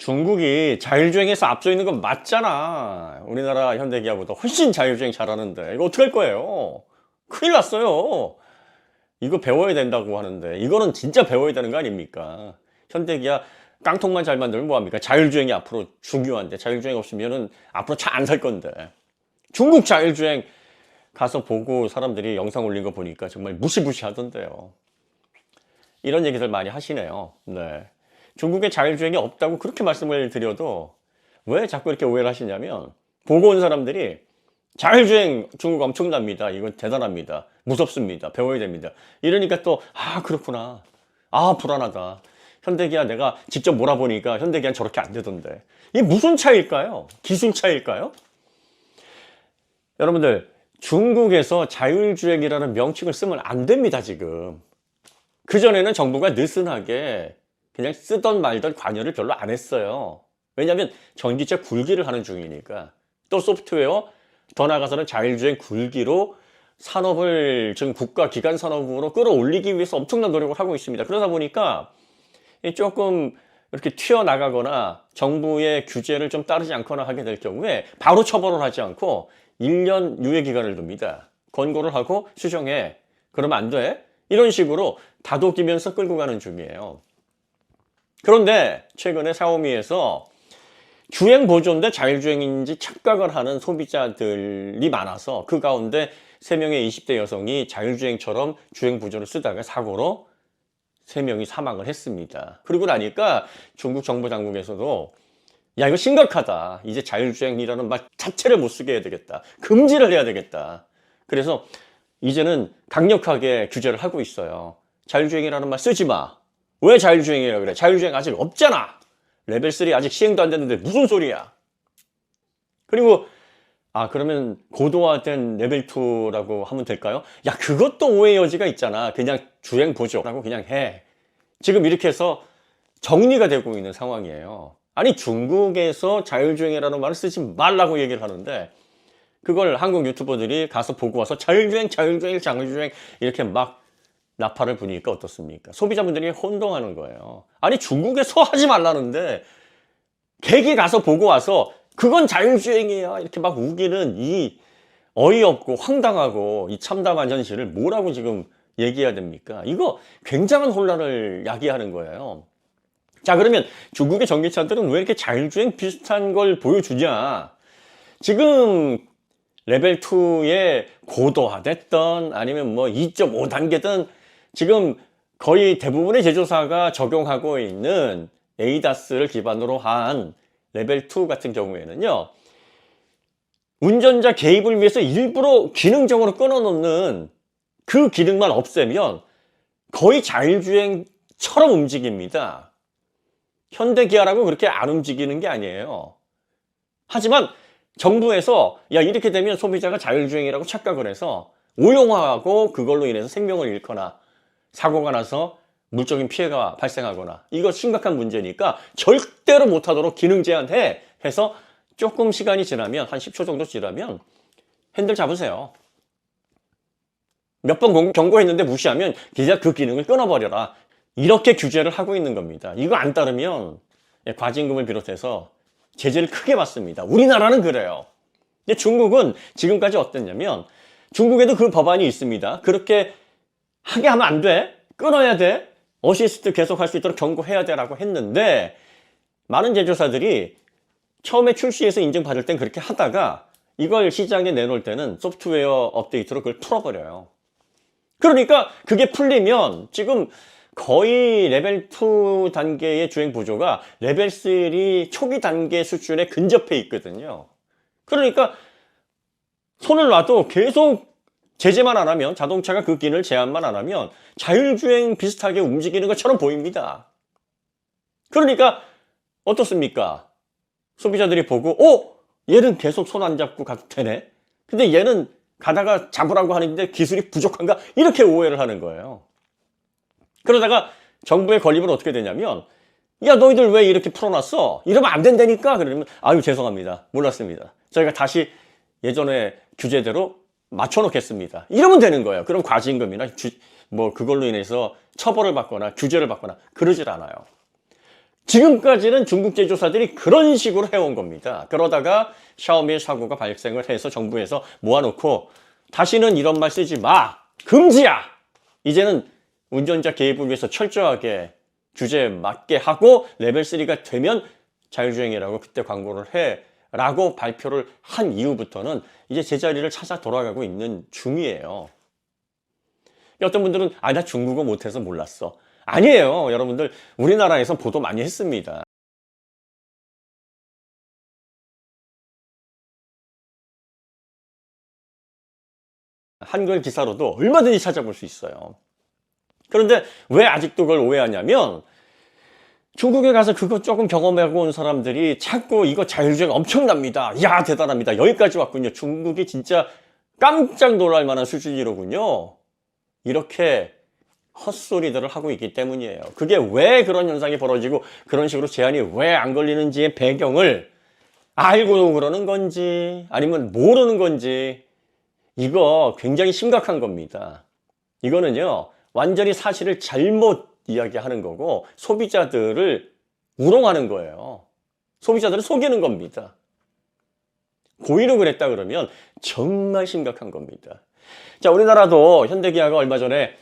중국이 자율주행에서 앞서 있는 건 맞잖아. 우리나라 현대기아보다 훨씬 자율주행 잘하는데 이거 어떡할 거예요? 큰일 났어요. 이거 배워야 된다고 하는데 이거는 진짜 배워야 되는 거 아닙니까? 현대기아 깡통만 잘 만들면 뭐합니까? 자율주행이 앞으로 중요한데 자율주행 없으면은 앞으로 차 안 살 건데. 중국 자율주행 가서 보고 사람들이 영상 올린 거 보니까 정말 무시무시하던데요. 이런 얘기들 많이 하시네요. 네. 중국에 자율주행이 없다고 그렇게 말씀을 드려도 왜 자꾸 이렇게 오해를 하시냐면, 보고 온 사람들이 자율주행 중국 엄청납니다. 이건 대단합니다. 무섭습니다. 배워야 됩니다. 이러니까 또 그렇구나. 불안하다. 현대기아 내가 직접 몰아보니까 현대기아는 저렇게 안 되던데. 이게 무슨 차이일까요? 기술 차이일까요? 여러분들, 중국에서 자율주행이라는 명칭을 쓰면 안 됩니다, 지금. 그전에는 정부가 느슨하게 그냥 쓰던 말던 관여를 별로 안 했어요. 왜냐하면 전기차 굴기를 하는 중이니까. 또 소프트웨어, 더 나아가서는 자율주행 굴기로 산업을 지금 국가 기관 산업으로 끌어올리기 위해서 엄청난 노력을 하고 있습니다. 그러다 보니까 조금 이렇게 튀어나가거나 정부의 규제를 좀 따르지 않거나 하게 될 경우에 바로 처벌을 하지 않고 1년 유예기간을 둡니다. 권고를 하고 수정해. 그러면 안 돼. 이런 식으로 다독이면서 끌고 가는 중이에요. 그런데 최근에 샤오미에서 주행 보조인데 자율주행인지 착각을 하는 소비자들이 많아서 그 가운데 3명의 20대 여성이 자율주행처럼 주행 보조를 쓰다가 사고로 3명이 사망을 했습니다. 그러고 나니까 중국 정부 당국에서도 야, 이거 심각하다. 이제 자율주행이라는 말 자체를 못 쓰게 해야 되겠다. 금지를 해야 되겠다. 그래서 이제는 강력하게 규제를 하고 있어요. 자율주행이라는 말 쓰지 마. 왜 자율주행이라 그래? 자율주행 아직 없잖아. 레벨 3 아직 시행도 안 됐는데 무슨 소리야? 그리고 그러면 고도화된 레벨 2라고 하면 될까요? 야, 그것도 오해 여지가 있잖아. 그냥 주행 보조라고 그냥 해. 지금 이렇게 해서 정리가 되고 있는 상황이에요. 아니, 중국에서 자율주행이라는 말을 쓰지 말라고 얘기를 하는데 그걸 한국 유튜버들이 가서 보고 와서 자율주행 이렇게 막 나팔을 부니까 어떻습니까? 소비자분들이 혼동하는 거예요. 아니, 중국에서 하지 말라는데 걔기 가서 보고 와서 그건 자율주행이야 이렇게 막 우기는 이 어이없고 황당하고 이 참담한 현실을 뭐라고 지금 얘기해야 됩니까? 이거 굉장한 혼란을 야기하는 거예요. 자, 그러면 중국의 전기차들은 왜 이렇게 자율주행 비슷한 걸 보여주냐? 지금 레벨 2에 고도화됐던 아니면 뭐 2.5단계든 지금 거의 대부분의 제조사가 적용하고 있는 ADAS를 기반으로 한 레벨 2 같은 경우에는요, 운전자 개입을 위해서 일부러 기능적으로 끊어놓는 그 기능만 없애면 거의 자율주행처럼 움직입니다. 현대기아라고 그렇게 안 움직이는 게 아니에요. 하지만 정부에서 야, 이렇게 되면 소비자가 자율주행이라고 착각을 해서 오용하고 그걸로 인해서 생명을 잃거나 사고가 나서 물적인 피해가 발생하거나 이거 심각한 문제니까 절대로 못하도록 기능 제한해 해서 조금 시간이 지나면 한 10초 정도 지나면 핸들 잡으세요. 몇 번 경고했는데 무시하면 기자 그 기능을 끊어버려라. 이렇게 규제를 하고 있는 겁니다. 이거 안 따르면 과징금을 비롯해서 제재를 크게 받습니다. 우리나라는 그래요. 근데 중국은 지금까지 어땠냐면 중국에도 그 법안이 있습니다. 그렇게 하게 하면 안 돼. 끊어야 돼. 어시스트 계속 할 수 있도록 경고해야 돼라고 했는데 많은 제조사들이 처음에 출시해서 인증받을 땐 그렇게 하다가 이걸 시장에 내놓을 때는 소프트웨어 업데이트로 그걸 풀어버려요. 그러니까 그게 풀리면 지금 거의 레벨 2 단계의 주행 보조가 레벨 3 초기 단계 수준에 근접해 있거든요. 그러니까 손을 놔도 계속 제재만 안 하면, 자동차가 그 기능을 제한만 안 하면 자율주행 비슷하게 움직이는 것처럼 보입니다. 그러니까 어떻습니까? 소비자들이 보고 얘는 계속 손 안 잡고 가도 되네. 근데 얘는 가다가 잡으라고 하는데 기술이 부족한가? 이렇게 오해를 하는 거예요. 그러다가 정부의 건립은 어떻게 되냐면 야, 너희들 왜 이렇게 풀어놨어? 이러면 안 된다니까? 그러면 아유, 죄송합니다. 몰랐습니다. 저희가 다시 예전에 규제대로 맞춰놓겠습니다. 이러면 되는 거예요. 그럼 과징금이나 그걸로 인해서 처벌을 받거나 규제를 받거나 그러질 않아요. 지금까지는 중국 제조사들이 그런 식으로 해온 겁니다. 그러다가 샤오미의 사고가 발생을 해서 정부에서 모아놓고 다시는 이런 말 쓰지 마! 금지야! 이제는 운전자 개입을 위해서 철저하게 규제에 맞게 하고 레벨 3가 되면 자율주행이라고 그때 광고를 해 라고 발표를 한 이후부터는 이제 제자리를 찾아 돌아가고 있는 중이에요. 어떤 분들은 나 중국어 못해서 몰랐어. 아니에요. 여러분들 우리나라에서 보도 많이 했습니다. 한글 기사로도 얼마든지 찾아볼 수 있어요. 그런데 왜 아직도 그걸 오해하냐면 중국에 가서 그거 조금 경험하고 온 사람들이 자꾸 이거 자율주행 엄청납니다. 야 대단합니다. 여기까지 왔군요. 중국이 진짜 깜짝 놀랄 만한 수준이로군요. 이렇게 헛소리들을 하고 있기 때문이에요. 그게 왜 그런 현상이 벌어지고 그런 식으로 제한이 왜 안 걸리는지의 배경을 알고 그러는 건지 아니면 모르는 건지 이거 굉장히 심각한 겁니다. 이거는요 완전히 사실을 잘못 이야기하는 거고 소비자들을 우롱하는 거예요. 소비자들을 속이는 겁니다. 고의로 그랬다 그러면 정말 심각한 겁니다. 자, 우리나라도 현대기아가 얼마 전에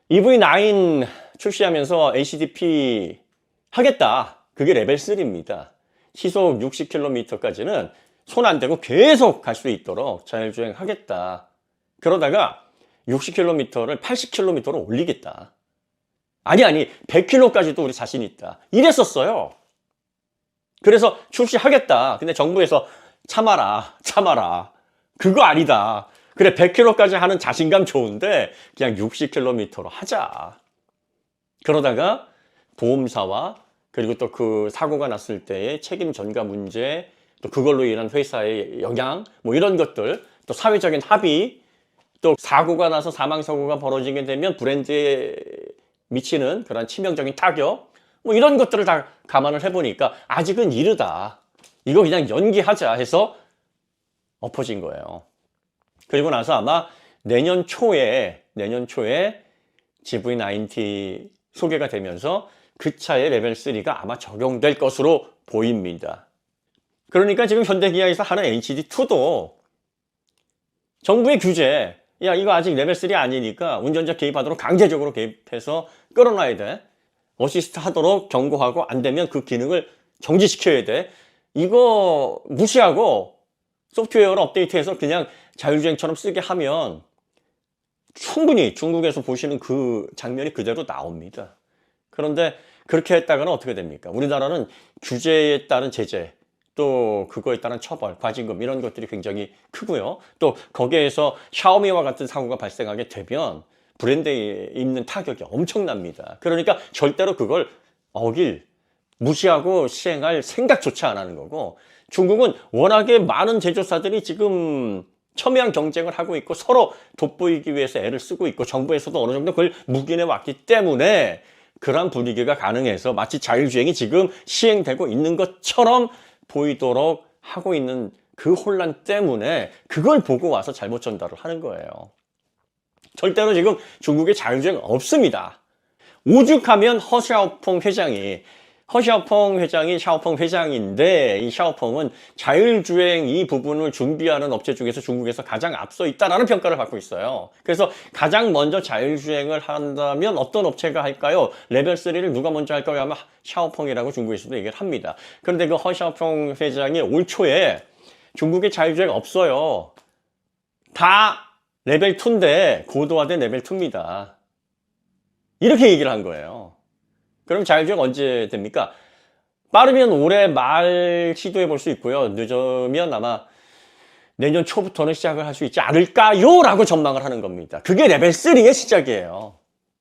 EV9 출시하면서 HDP 하겠다. 그게 레벨 3입니다. 시속 60km까지는 손 안 대고 계속 갈 수 있도록 자율주행 하겠다. 그러다가 60km를 80km로 올리겠다. 아니 100km까지도 우리 자신 있다. 이랬었어요. 그래서 출시하겠다. 근데 정부에서 참아라. 그거 아니다. 그래 100km까지 하는 자신감 좋은데 그냥 60km로 하자. 그러다가 보험사와 그리고 또 그 사고가 났을 때의 책임 전가 문제, 또 그걸로 인한 회사의 영향, 뭐 이런 것들, 또 사회적인 합의, 또 사고가 나서 사망사고가 벌어지게 되면 브랜드에 미치는 그런 치명적인 타격, 뭐 이런 것들을 다 감안을 해보니까 아직은 이르다. 이거 그냥 연기하자 해서 엎어진 거예요. 그리고 나서 아마 내년 초에 GV90 소개가 되면서 그 차의 레벨 3가 아마 적용될 것으로 보입니다. 그러니까 지금 현대기아에서 하는 HD2도 정부의 규제, 야 이거 아직 레벨 3 아니니까 운전자 개입하도록 강제적으로 개입해서 끌어놔야 돼. 어시스트 하도록 경고하고 안 되면 그 기능을 정지시켜야 돼. 이거 무시하고 소프트웨어를 업데이트해서 그냥 자율주행처럼 쓰게 하면 충분히 중국에서 보시는 그 장면이 그대로 나옵니다. 그런데 그렇게 했다가는 어떻게 됩니까? 우리나라는 규제에 따른 제재, 또 그거에 따른 처벌, 과징금 이런 것들이 굉장히 크고요. 또 거기에서 샤오미와 같은 사고가 발생하게 되면 브랜드에 입는 타격이 엄청납니다. 그러니까 절대로 그걸 무시하고 시행할 생각조차 안 하는 거고, 중국은 워낙에 많은 제조사들이 지금 첨예한 경쟁을 하고 있고 서로 돋보이기 위해서 애를 쓰고 있고 정부에서도 어느 정도 그걸 묵인해 왔기 때문에 그런 분위기가 가능해서 마치 자율주행이 지금 시행되고 있는 것처럼 보이도록 하고 있는 그 혼란 때문에 그걸 보고 와서 잘못 전달을 하는 거예요. 절대로 지금 중국에 자율주행 없습니다. 오죽하면 허샤오퐁 회장이 샤오퐁 회장인데, 이 샤오퐁은 자율주행 이 부분을 준비하는 업체 중에서 중국에서 가장 앞서 있다라는 평가를 받고 있어요. 그래서 가장 먼저 자율주행을 한다면 어떤 업체가 할까요? 레벨 3를 누가 먼저 할까요? 하면 샤오퐁이라고 중국에서도 얘기를 합니다. 그런데 그 허샤오퐁 회장이 올 초에 중국에 자율주행 없어요. 다 레벨 2인데 고도화된 레벨 2입니다. 이렇게 얘기를 한 거예요. 그럼 자율주행 언제 됩니까? 빠르면 올해 말 시도해 볼 수 있고요. 늦으면 아마 내년 초부터는 시작을 할 수 있지 않을까요? 라고 전망을 하는 겁니다. 그게 레벨 3의 시작이에요.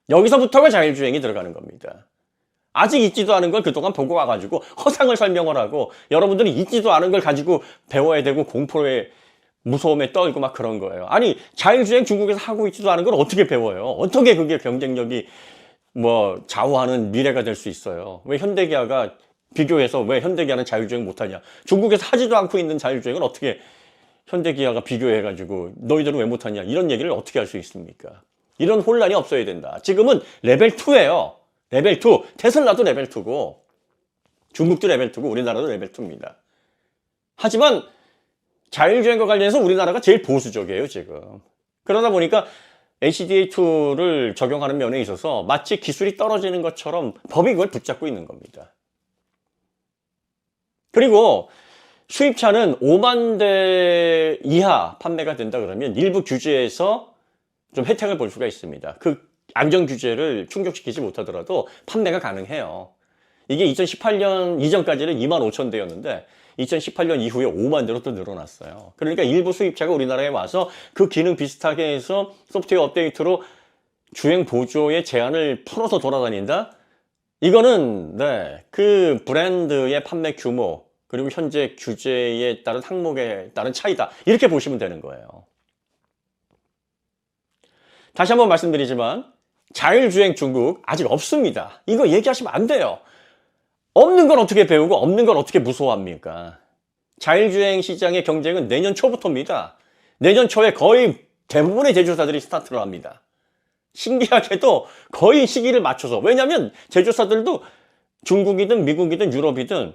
여기서부터가 자율주행이 들어가는 겁니다. 아직 있지도 않은 걸 그동안 보고 와가지고 허상을 설명을 하고 여러분들이 있지도 않은 걸 가지고 배워야 되고 공포에 무서움에 떨고 막 그런 거예요. 아니 자율주행 중국에서 하고 있지도 않은 걸 어떻게 배워요? 어떻게 그게 경쟁력이 좌우하는 미래가 될 수 있어요. 왜 현대기아가 비교해서 왜 현대기아는 자율주행 못하냐? 중국에서 하지도 않고 있는 자율주행을 어떻게 현대기아가 비교해가지고 너희들은 왜 못하냐? 이런 얘기를 어떻게 할 수 있습니까? 이런 혼란이 없어야 된다. 지금은 레벨 2예요. 레벨 2. 테슬라도 레벨 2고 중국도 레벨 2고 우리나라도 레벨 2입니다. 하지만 자율주행과 관련해서 우리나라가 제일 보수적이에요, 지금. 그러다 보니까 HDA2를 적용하는 면에 있어서 마치 기술이 떨어지는 것처럼 법이 그걸 붙잡고 있는 겁니다. 그리고 수입차는 5만 대 이하 판매가 된다 그러면 일부 규제에서 좀 혜택을 볼 수가 있습니다. 그 안전 규제를 충족시키지 못하더라도 판매가 가능해요. 이게 2018년 이전까지는 2만 5천 대였는데 2018년 이후에 5만 대로 또 늘어났어요. 그러니까 일부 수입차가 우리나라에 와서 그 기능 비슷하게 해서 소프트웨어 업데이트로 주행 보조의 제한을 풀어서 돌아다닌다? 이거는 그 브랜드의 판매 규모 그리고 현재 규제에 따른 항목에 따른 차이다. 이렇게 보시면 되는 거예요. 다시 한번 말씀드리지만 자율주행 중국 아직 없습니다. 이거 얘기하시면 안 돼요. 없는 걸 어떻게 배우고 없는 걸 어떻게 무서워합니까? 자율주행 시장의 경쟁은 내년 초부터입니다. 내년 초에 거의 대부분의 제조사들이 스타트를 합니다. 신기하게도 거의 시기를 맞춰서. 왜냐하면 제조사들도 중국이든 미국이든 유럽이든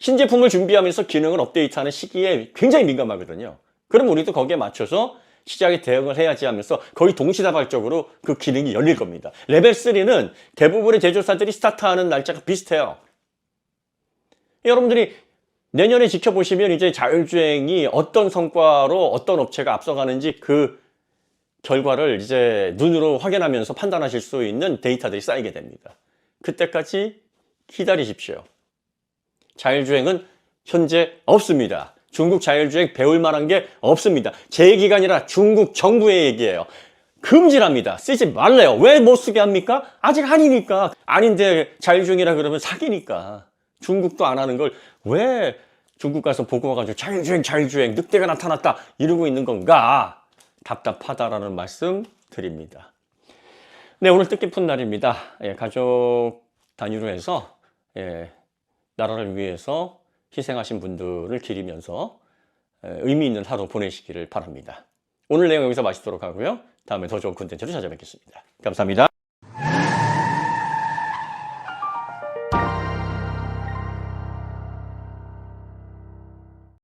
신제품을 준비하면서 기능을 업데이트하는 시기에 굉장히 민감하거든요. 그럼 우리도 거기에 맞춰서 시장에 대응을 해야지 하면서 거의 동시다발적으로 그 기능이 열릴 겁니다. 레벨 3는 대부분의 제조사들이 스타트하는 날짜가 비슷해요. 여러분들이 내년에 지켜보시면 이제 자율주행이 어떤 성과로 어떤 업체가 앞서가는지 그 결과를 이제 눈으로 확인하면서 판단하실 수 있는 데이터들이 쌓이게 됩니다. 그때까지 기다리십시오. 자율주행은 현재 없습니다. 중국 자율주행 배울 만한 게 없습니다. 제 얘기가 아니라 중국 정부의 얘기예요. 금지랍니다. 쓰지 말래요. 왜 못 쓰게 합니까? 아직 아니니까. 아닌데 자율주행이라 그러면 사기니까. 중국도 안 하는 걸 왜 중국 가서 보고 와가지고 자율주행 늑대가 나타났다 이러고 있는 건가? 답답하다라는 말씀 드립니다. 네, 오늘 뜻깊은 날입니다. 가족 단위로 해서 나라를 위해서 희생하신 분들을 기리면서 의미 있는 하루 보내시기를 바랍니다. 오늘 내용 여기서 마치도록 하고요. 다음에 더 좋은 콘텐츠로 찾아뵙겠습니다. 감사합니다.